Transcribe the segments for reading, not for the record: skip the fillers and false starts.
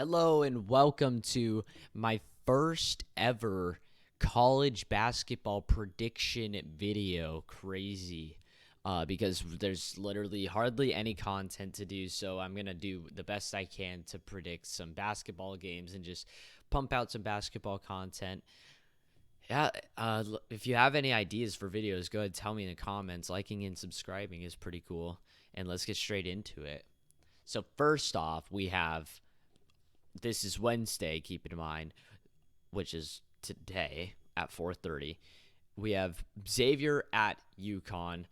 Hello and welcome to my first ever college basketball prediction video. Crazy. Because there's literally hardly any content to do, so I'm going to do the best I can to predict some basketball games and just pump out some basketball content. Yeah, if you have any ideas for videos, go ahead and tell me in the comments. Liking and subscribing is pretty cool, and let's get straight into it. So first off, we have this is Wednesday, keep it in mind, which is today at 4:30. We have Xavier at UConn.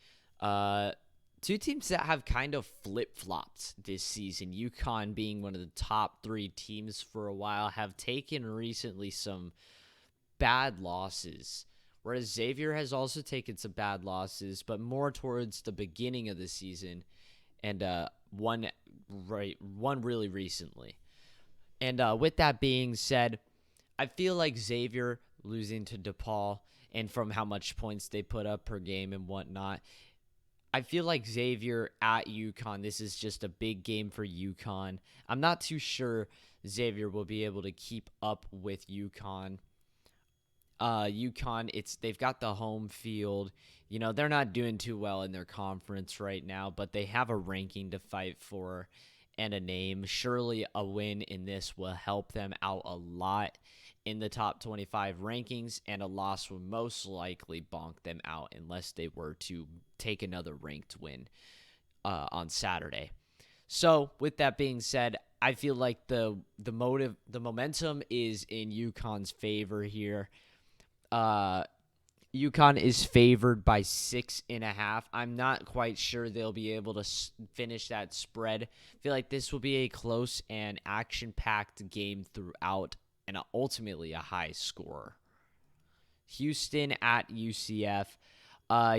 Two teams that have kind of flip-flopped this season. UConn being one of the top 3 teams for a while, have taken recently some bad losses. Whereas Xavier has also taken some bad losses, but more towards the beginning of the season, and one really recently. And with that being said, I feel like Xavier losing to DePaul, and from how much points they put up per game and whatnot, I feel like Xavier at UConn, this is just a big game for UConn. I'm not too sure Xavier will be able to keep up with UConn. UConn, they've got the home field. You know, they're not doing too well in their conference right now, but they have a ranking to fight for and a name. Surely a win in this will help them out a lot in the top 25 rankings, and a loss will most likely bonk them out unless they were to take another ranked win on Saturday. So, with that being said, I feel like the momentum is in UConn's favor here. UConn is favored by 6.5. I'm not quite sure they'll be able to finish that spread. I feel like this will be a close and action-packed game throughout, and ultimately a high score. Houston at UCF.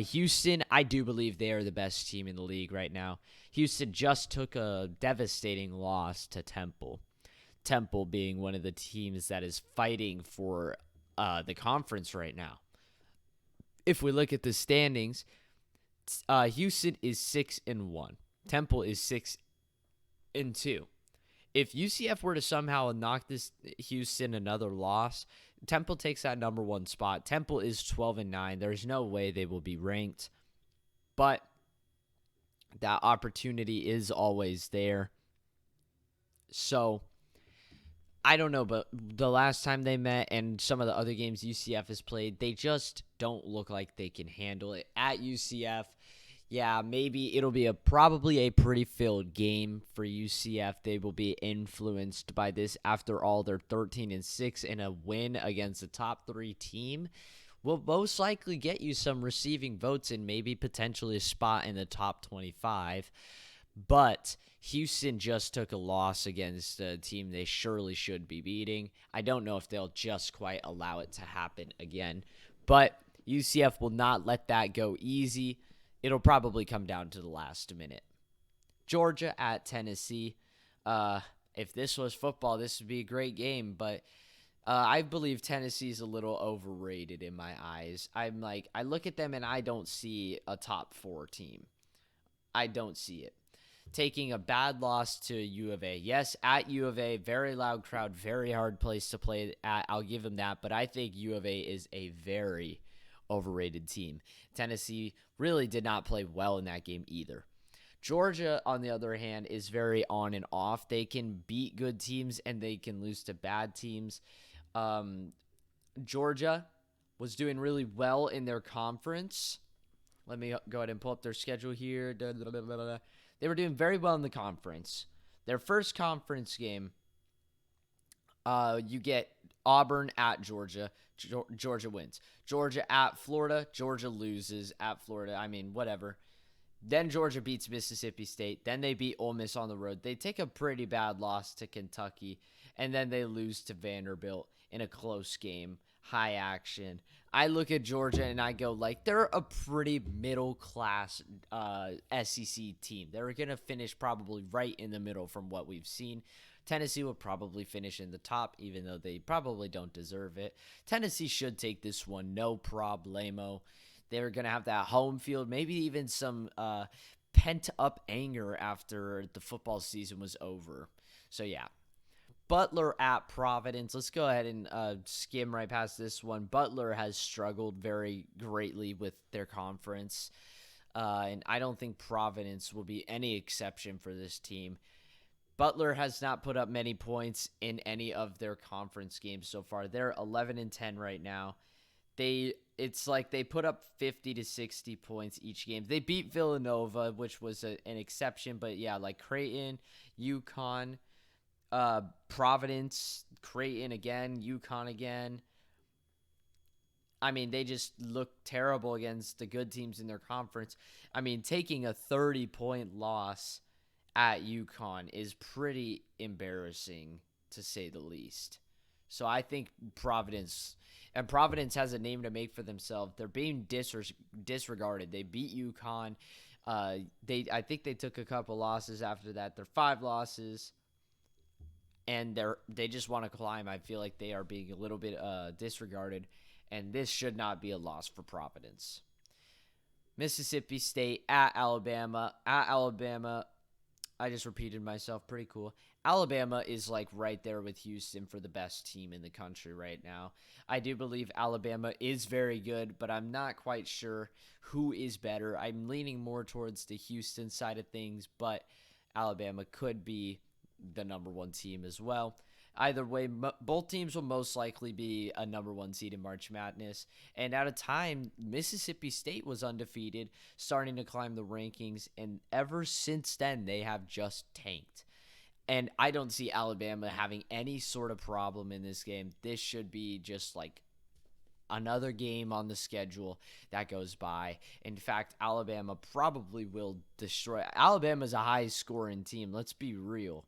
Houston, I do believe they are the best team in the league right now. Houston just took a devastating loss to Temple. Temple being one of the teams that is fighting for the conference right now. If we look at the standings, Houston is 6-1. Temple is 6-2. If UCF were to somehow knock this Houston another loss, Temple takes that number 1 spot. Temple is 12-9. There's no way they will be ranked, but that opportunity is always there. So I don't know, but the last time they met and some of the other games UCF has played, they just don't look like they can handle it. At UCF, yeah, maybe it'll be probably a pretty filled game for UCF. They will be influenced by this. After all, they're 13-6, and a win against a top 3 team will most likely get you some receiving votes and maybe potentially a spot in the top 25. But Houston just took a loss against a team they surely should be beating. I don't know if they'll just quite allow it to happen again. But UCF will not let that go easy. It'll probably come down to the last minute. Georgia at Tennessee. If this was football, this would be a great game. But I believe Tennessee's a little overrated in my eyes. I look at them and I don't see a top 4 team. I don't see it. Taking a bad loss to U of A. Yes, at U of A, very loud crowd, very hard place to play at. I'll give them that, but I think U of A is a very overrated team. Tennessee really did not play well in that game either. Georgia, on the other hand, is very on and off. They can beat good teams and they can lose to bad teams. Georgia was doing really well in their conference. Let me go ahead and pull up their schedule here. They were doing very well in the conference. Their first conference game, you get Auburn at Georgia. Georgia wins. Georgia at Florida. Georgia loses at Florida. I mean, whatever. Then Georgia beats Mississippi State. Then they beat Ole Miss on the road. They take a pretty bad loss to Kentucky. And then they lose to Vanderbilt in a close game. High action. I look at Georgia and I go, they're a pretty middle-class SEC team. They're going to finish probably right in the middle from what we've seen. Tennessee will probably finish in the top, even though they probably don't deserve it. Tennessee should take this one, no problemo. They're going to have that home field, maybe even some pent-up anger after the football season was over. So, yeah. Butler at Providence. Let's go ahead and skim right past this one. Butler has struggled very greatly with their conference, and I don't think Providence will be any exception for this team. Butler has not put up many points in any of their conference games so far. They're 11-10 right now. It's like they put up 50 to 60 points each game. They beat Villanova, which was an exception, but yeah, like Creighton, UConn, Providence, Creighton again, UConn again. I mean, they just look terrible against the good teams in their conference. I mean, taking a 30-point loss at UConn is pretty embarrassing, to say the least. So I think Providence has a name to make for themselves. They're being disregarded. They beat UConn. I think they took a couple losses after that. They're 5 losses, and they just want to climb. I feel like they are being a little bit disregarded, and this should not be a loss for Providence. Mississippi State at Alabama. At Alabama, I just repeated myself. Pretty cool. Alabama is like right there with Houston for the best team in the country right now. I do believe Alabama is very good, but I'm not quite sure who is better. I'm leaning more towards the Houston side of things, but Alabama could be the number 1 team as well. Either way, both teams will most likely be a number 1 seed in March Madness. And at a time, Mississippi State was undefeated, starting to climb the rankings. And ever since then, they have just tanked. And I don't see Alabama having any sort of problem in this game. This should be just like another game on the schedule that goes by. In fact, Alabama probably will destroy. Alabama's a high-scoring team. Let's be real.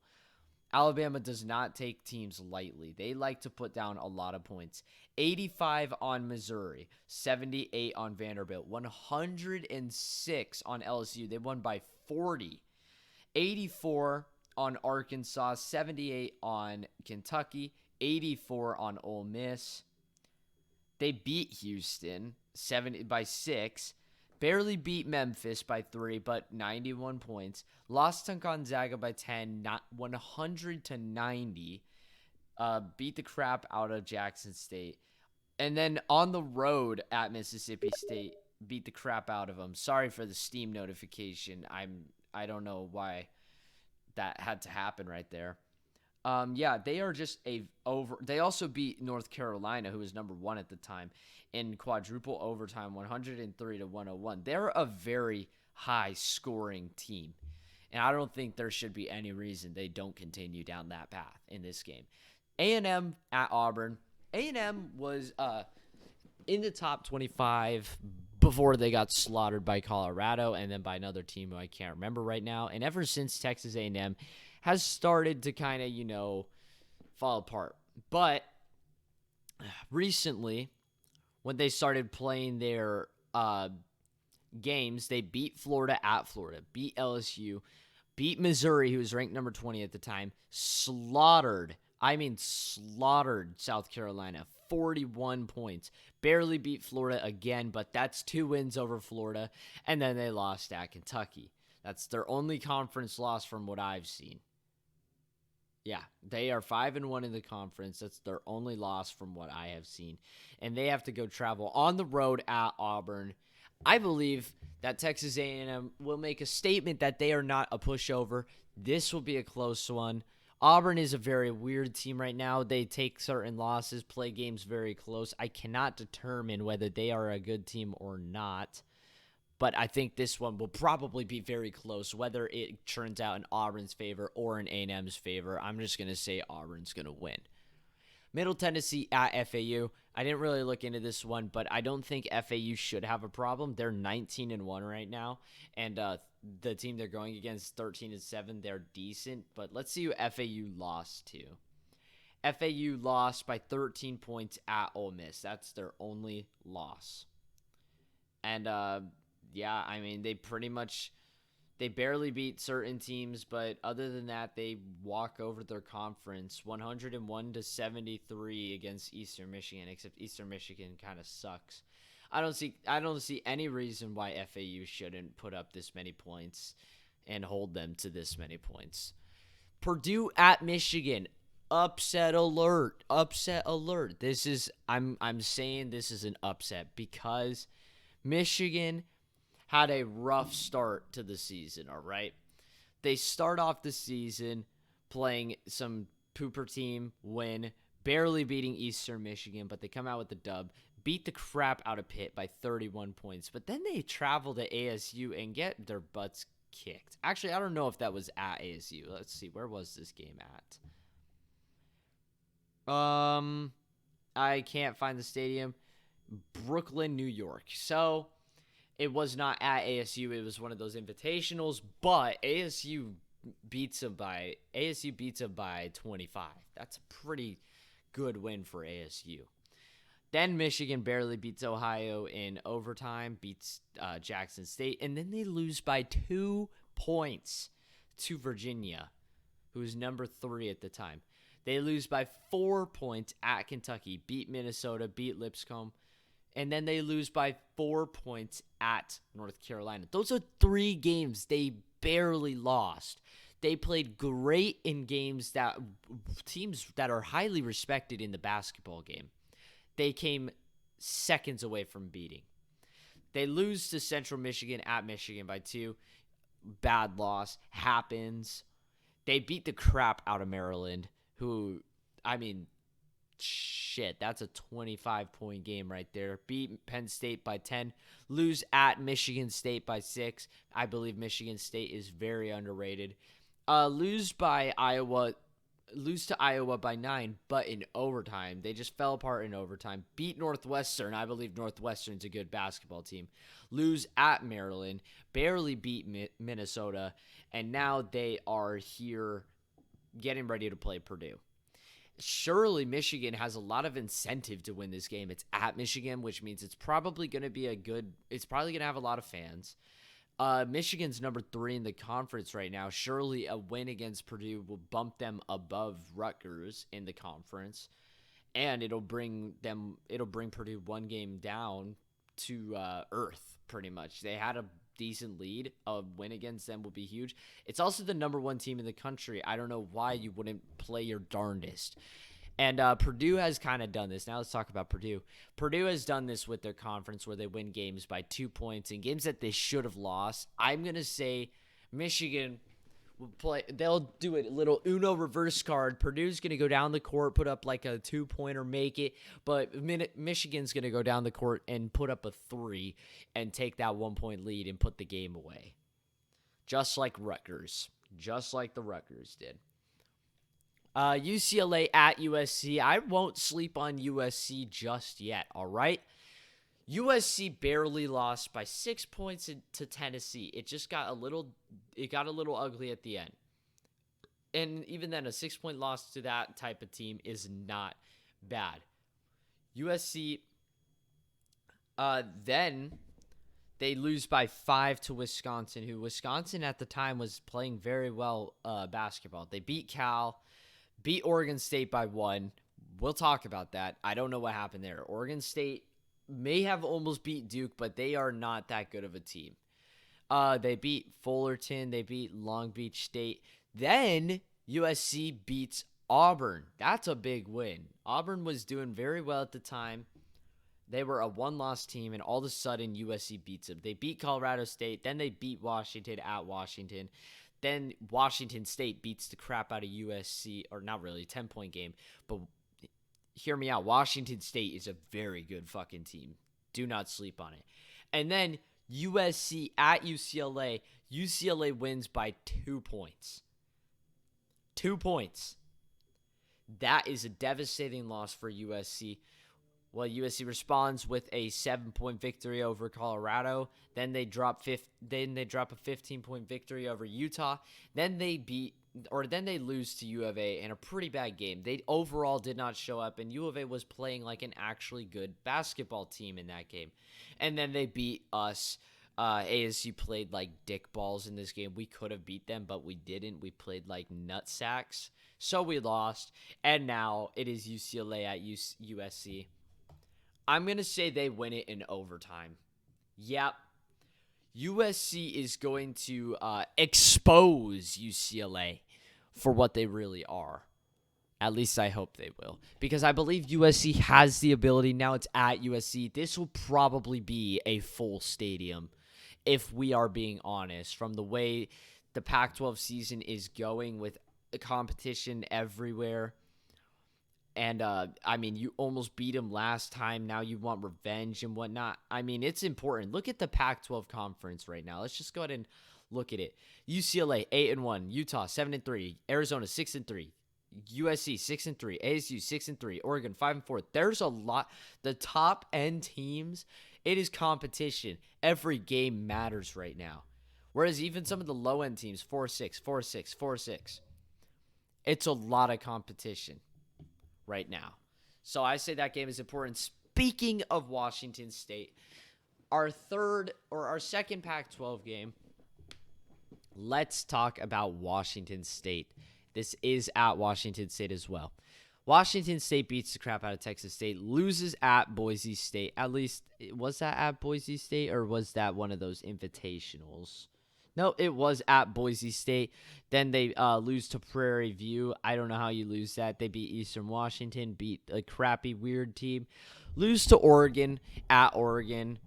Alabama does not take teams lightly. They like to put down a lot of points. 85 on Missouri, 78 on Vanderbilt, 106 on LSU. They won by 40. 84 on Arkansas, 78 on Kentucky, 84 on Ole Miss. They beat Houston 6. Barely beat Memphis by 3, but 91 points. Lost to Gonzaga by 10, 100-90. Beat the crap out of Jackson State. And then on the road at Mississippi State, beat the crap out of them. Sorry for the Steam notification. I don't know why that had to happen right there. Yeah, they are just they also beat North Carolina, who was number 1 at the time, in quadruple overtime, 103-101. They're a very high-scoring team, and I don't think there should be any reason they don't continue down that path in this game. A&M at Auburn. A&M was in the top 25 before they got slaughtered by Colorado and then by another team who I can't remember right now. And ever since Texas A&M has started to kind of, fall apart. But recently, when they started playing their games, they beat Florida at Florida, beat LSU, beat Missouri, who was ranked number 20 at the time, slaughtered South Carolina, 41 points. Barely beat Florida again, but that's 2 wins over Florida, and then they lost at Kentucky. That's their only conference loss from what I've seen. Yeah, they are 5-1 in the conference. That's their only loss from what I have seen. And they have to go travel on the road at Auburn. I believe that Texas A&M will make a statement that they are not a pushover. This will be a close one. Auburn is a very weird team right now. They take certain losses, play games very close. I cannot determine whether they are a good team or not. But I think this one will probably be very close, whether it turns out in Auburn's favor or in A&M's favor. I'm just going to say Auburn's going to win. Middle Tennessee at FAU. I didn't really look into this one, but I don't think FAU should have a problem. They're 19-1 right now, and the team they're going against 13-7. They're decent, but let's see who FAU lost to. FAU lost by 13 points at Ole Miss. That's their only loss. And yeah, I mean, they barely beat certain teams, but other than that, they walk over their conference 101-73 against Eastern Michigan, except Eastern Michigan kind of sucks. I don't see any reason why FAU shouldn't put up this many points and hold them to this many points. Purdue at Michigan. Upset alert. Upset alert. I'm saying this is an upset because Michigan had a rough start to the season, all right? They start off the season playing some pooper team win, barely beating Eastern Michigan, but they come out with the dub, beat the crap out of Pitt by 31 points, but then they travel to ASU and get their butts kicked. Actually, I don't know if that was at ASU. Let's see, where was this game at? I can't find the stadium. Brooklyn, New York. So it was not at ASU. It was one of those invitationals, but ASU beats them by 25. That's a pretty good win for ASU. Then Michigan barely beats Ohio in overtime, beats Jackson State, and then they lose by 2 points to Virginia, who's number 3 at the time. They lose by 4 points at Kentucky, beat Minnesota, beat Lipscomb, and then they lose by 4 points at North Carolina. Those are 3 games they barely lost. They played great in games that teams that are highly respected in the basketball game. They came seconds away from beating. They lose to Central Michigan at Michigan by 2. Bad loss. Happens. They beat the crap out of Maryland, who, I mean, shit, that's a 25-point game right there. Beat Penn State by 10. Lose at Michigan State by 6. I believe Michigan State is very underrated. Lose to Iowa by 9, but in overtime. They just fell apart in overtime. Beat Northwestern. I believe Northwestern's a good basketball team. Lose at Maryland. Barely beat Minnesota. And now they are here getting ready to play Purdue. Surely Michigan has a lot of incentive to win this game. It's at Michigan, which means it's probably going to have a lot of fans. Michigan's number 3 in the conference right now. Surely a win against Purdue will bump them above Rutgers in the conference, and it'll bring Purdue 1 game down to earth, pretty much. They had a decent lead. A win against them will be huge. It's also the number 1 team in the country. I don't know why you wouldn't play your darndest. And Purdue has kind of done this. Now let's talk about Purdue. Purdue has done this with their conference where they win games by 2 points in games that they should have lost. I'm going to say Michigan will play. They'll do a little Uno reverse card. Purdue's going to go down the court, put up like a 2-pointer, make it. But Michigan's going to go down the court and put up a 3 and take that 1-point lead and put the game away. Just like Rutgers. Just like the Rutgers did. UCLA at USC. I won't sleep on USC just yet, all right? USC barely lost by 6 points to Tennessee. It just got a little ugly at the end. And even then, a 6-point loss to that type of team is not bad. USC, then they lose by 5 to Wisconsin, who Wisconsin at the time was playing very well basketball. They beat Cal. Beat Oregon State by 1. We'll talk about that. I don't know what happened there. Oregon State may have almost beat Duke, but they are not that good of a team. They beat Fullerton. They beat Long Beach State. Then USC beats Auburn. That's a big win. Auburn was doing very well at the time. They were a 1-loss team, and all of a sudden USC beats them. They beat Colorado State. Then they beat Washington at Washington. Then Washington State beats the crap out of USC, or not really, 10-point game. But hear me out. Washington State is a very good fucking team. Do not sleep on it. And then USC at UCLA. UCLA wins by 2 points. 2 points. That is a devastating loss for USC. Well, USC responds with a 7-point victory over Colorado. Then they drop a 15-point victory over Utah. Then they lose to U of A in a pretty bad game. They overall did not show up, and U of A was playing like an actually good basketball team in that game. And then they beat us. ASU played like dick balls in this game. We could have beat them, but we didn't. We played like nutsacks. So we lost. And now it is UCLA at USC. I'm going to say they win it in overtime. Yep. USC is going to expose UCLA for what they really are. At least I hope they will. Because I believe USC has the ability. Now it's at USC. This will probably be a full stadium, if we are being honest, from the way the Pac-12 season is going with competition everywhere. And, I mean, you almost beat them last time. Now you want revenge and whatnot. I mean, it's important. Look at the Pac-12 conference right now. Let's just go ahead and look at it. UCLA 8-1, Utah 7-3, Arizona 6-3, USC 6-3, ASU 6-3, Oregon 5-4. There's a lot. The top end teams, it is competition. Every game matters right now. Whereas even some of the low end teams, 4-6, 4-6, 4-6. It's a lot of competition right now. So I say that game is important. Speaking of Washington State, our second Pac-12 game, let's talk about Washington State. This is at Washington State as well. Washington State beats the crap out of Texas State, loses at Boise State. At least, was that at Boise State or was that one of those invitationals? No, it was at Boise State. Then they lose to Prairie View. I don't know how you lose that. They beat Eastern Washington, beat a crappy, weird team. Lose to Oregon at Oregon.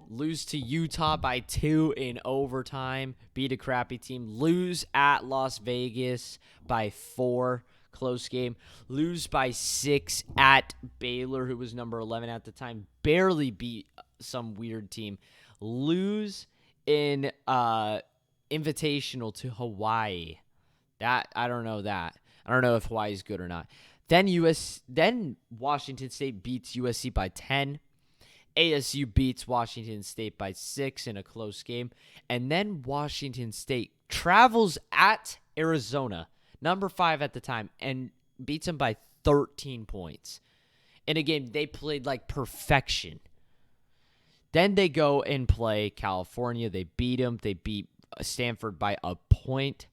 Lose to Utah by 2 in overtime. Beat a crappy team. Lose at Las Vegas by 4. Close game. Lose by 6 at Baylor, who was number 11 at the time. Barely beat some weird team. Lose in invitational to Hawaii. I don't know that. I don't know if Hawaii's good or not. Then Washington State beats USC by 10. ASU beats Washington State by 6 in a close game. And then Washington State travels at Arizona, number 5 at the time, and beats them by 13 points. In a game they played like perfection. Then they go and play California. They beat them. They beat Stanford by a point.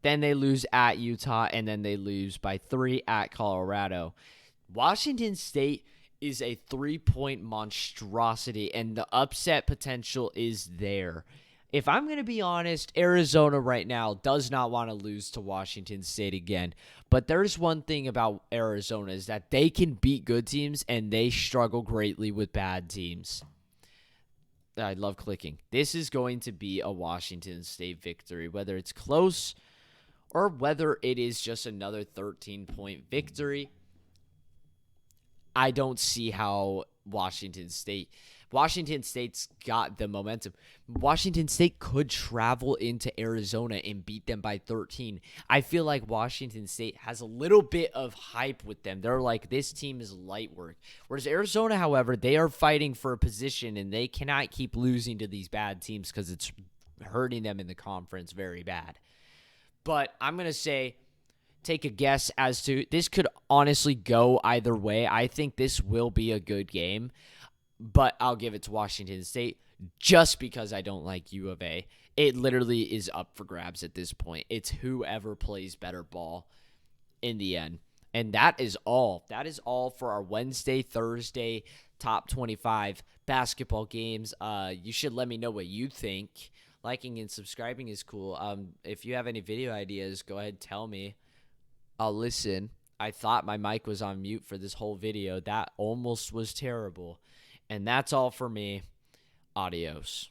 Then they lose at Utah, and then they lose by 3 at Colorado. Washington State is a 3-point monstrosity, and the upset potential is there. If I'm going to be honest, Arizona right now does not want to lose to Washington State again. But there's one thing about Arizona is that they can beat good teams, and they struggle greatly with bad teams. I love clicking. This is going to be a Washington State victory, whether it's close or whether it is just another 13-point victory. I don't see how Washington State's got the momentum. Washington State could travel into Arizona and beat them by 13. I feel like Washington State has a little bit of hype with them. They're like, this team is light work. Whereas Arizona, however, they are fighting for a position, and they cannot keep losing to these bad teams because it's hurting them in the conference very bad. But I'm going to say, take a guess as to, this could honestly go either way. I think this will be a good game, but I'll give it to Washington State just because I don't like U of A. It literally is up for grabs at this point. It's whoever plays better ball in the end. And that is all. That is all for our Wednesday, Thursday top 25 basketball games. You should let me know what you think. Liking and subscribing is cool. If you have any video ideas, go ahead, tell me. I'll listen. I thought my mic was on mute for this whole video. That almost was terrible. And that's all for me. Adios.